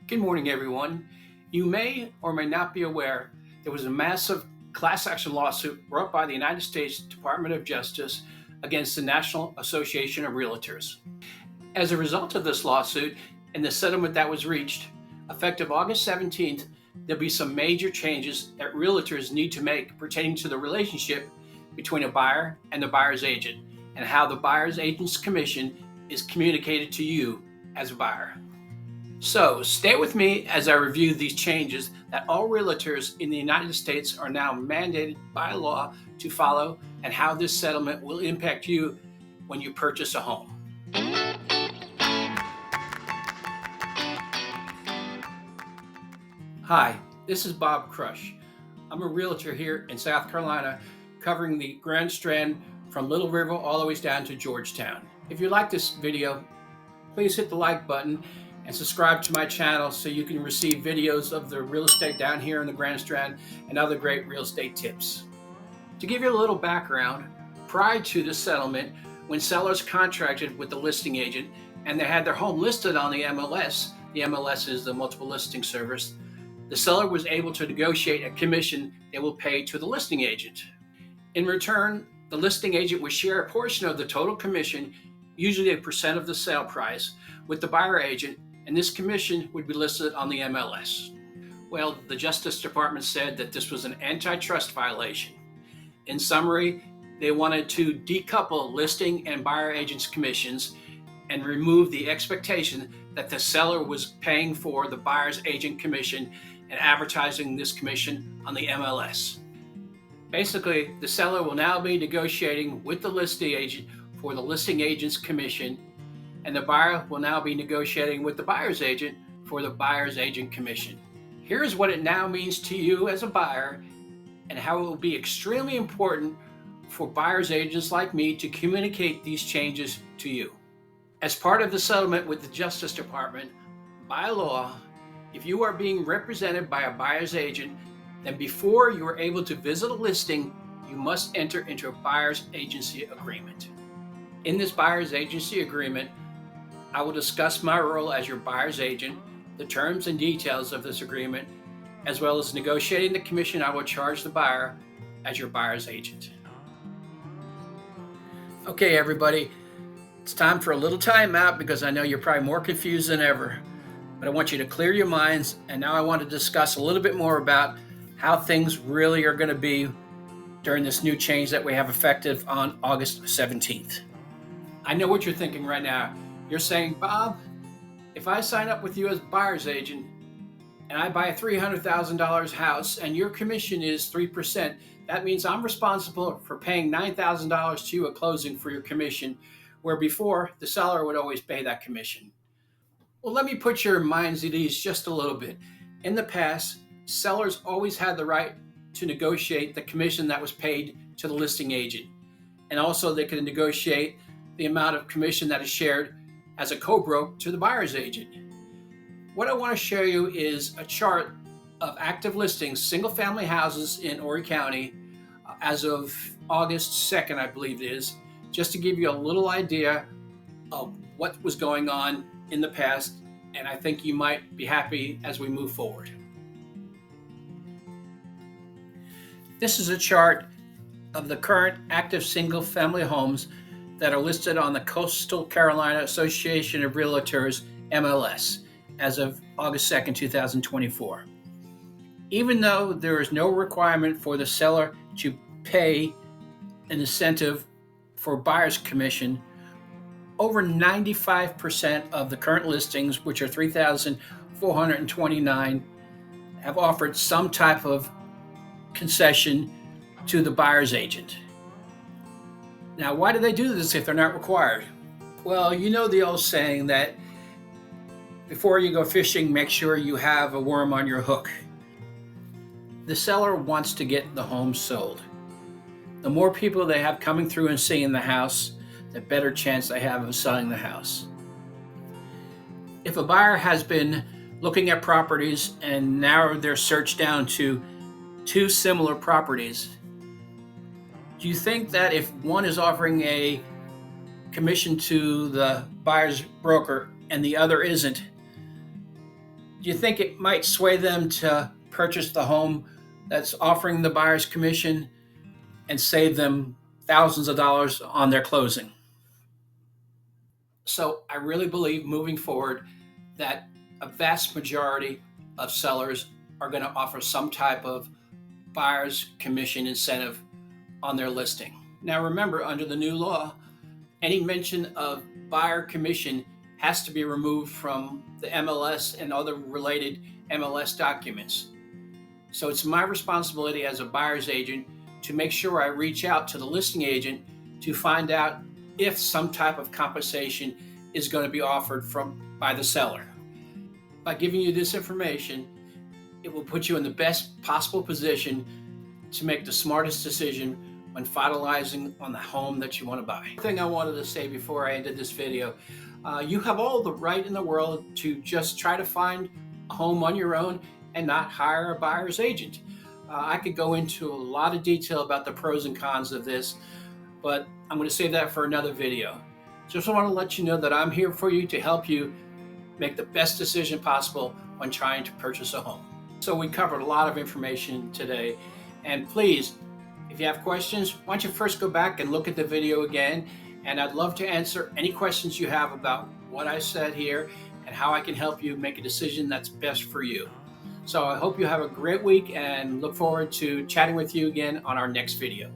Good morning, everyone. You may or may not be aware there was a massive class action lawsuit brought by the United States Department of Justice against the National Association of Realtors. As a result of this lawsuit and the settlement that was reached, effective August 17th, there'll be some major changes that realtors need to make pertaining to the relationship between a buyer and the buyer's agent, and how the buyer's agent's commission is communicated to you as a buyer. So stay with me as I review these changes that all realtors in the United States are now mandated by law to follow, and how this settlement will impact you when you purchase a home. Hi, this is Bob Crush. I'm a realtor here in South Carolina, covering the Grand Strand from Little River all the way down to Georgetown. If you like this video, please hit the like button and subscribe to my channel so you can receive videos of the real estate down here in the Grand Strand and other great real estate tips. To give you a little background, prior to this settlement, when sellers contracted with the listing agent and they had their home listed on the MLS is the multiple listing service, the seller was able to negotiate a commission they will pay to the listing agent. In return, the listing agent would share a portion of the total commission, usually a percent of the sale price, with the buyer agent, and this commission would be listed on the MLS. Well, the Justice Department said that this was an antitrust violation. In summary, they wanted to decouple listing and buyer agents' commissions and remove the expectation that the seller was paying for the buyer's agent commission and advertising this commission on the MLS. Basically, the seller will now be negotiating with the listing agent for the listing agent's commission, and the buyer will now be negotiating with the buyer's agent for the buyer's agent commission. Here's what it now means to you as a buyer, and how it will be extremely important for buyer's agents like me to communicate these changes to you. As part of the settlement with the Justice Department, by law, if you are being represented by a buyer's agent, then before you are able to visit a listing, you must enter into a buyer's agency agreement. In this buyer's agency agreement, I will discuss my role as your buyer's agent, the terms and details of this agreement, as well as negotiating the commission I will charge the buyer as your buyer's agent. Okay, everybody, it's time for a little time out because I know you're probably more confused than ever, but I want you to clear your minds, and now I want to discuss a little bit more about how things really are going to be during this new change that we have effective on August 17th. I know what you're thinking right now. You're saying, Bob, if I sign up with you as buyer's agent and I buy a $300,000 house and your commission is 3%, that means I'm responsible for paying $9,000 to you at closing for your commission, where before the seller would always pay that commission. Well, let me put your minds at ease just a little bit. In the past, sellers always had the right to negotiate the commission that was paid to the listing agent. And also they could negotiate the amount of commission that is shared as a co-broke to the buyer's agent. What I want to show you is a chart of active listings, single-family houses in Horry County as of August 2nd, I believe it is, just to give you a little idea of what was going on in the past, and I think you might be happy as we move forward. This is a chart of the current active single-family homes that are listed on the Coastal Carolina Association of Realtors MLS as of August 2nd, 2024. Even though there is no requirement for the seller to pay an incentive for buyer's commission, over 95% of the current listings, which are 3,429, have offered some type of concession to the buyer's agent. Now, why do they do this if they're not required? Well, you know the old saying that before you go fishing, make sure you have a worm on your hook. The seller wants to get the home sold. The more people they have coming through and seeing the house, the better chance they have of selling the house. If a buyer has been looking at properties and narrowed their search down to 2 similar properties, do you think that if one is offering a commission to the buyer's broker and the other isn't, Do you think it might sway them to purchase the home that's offering the buyer's commission and save them thousands of dollars on their closing? So I really believe moving forward that a vast majority of sellers are going to offer some type of buyer's commission incentive on their listing. Now remember, under the new law, any mention of buyer commission has to be removed from the MLS and other related MLS documents. So it's my responsibility as a buyer's agent to make sure I reach out to the listing agent to find out if some type of compensation is going to be offered by the seller. By giving you this information, it will put you in the best possible position to make the smartest decision when finalizing on the home that you want to buy. One thing I wanted to say before I ended this video, you have all the right in the world to just try to find a home on your own and not hire a buyer's agent. I could go into a lot of detail about the pros and cons of this, but I'm going to save that for another video. Just want to let you know that I'm here for you to help you make the best decision possible when trying to purchase a home. So we covered a lot of information today, and please, if you have questions, why don't you first go back and look at the video again, and I'd love to answer any questions you have about what I said here and how I can help you make a decision that's best for you. So I hope you have a great week and look forward to chatting with you again on our next video.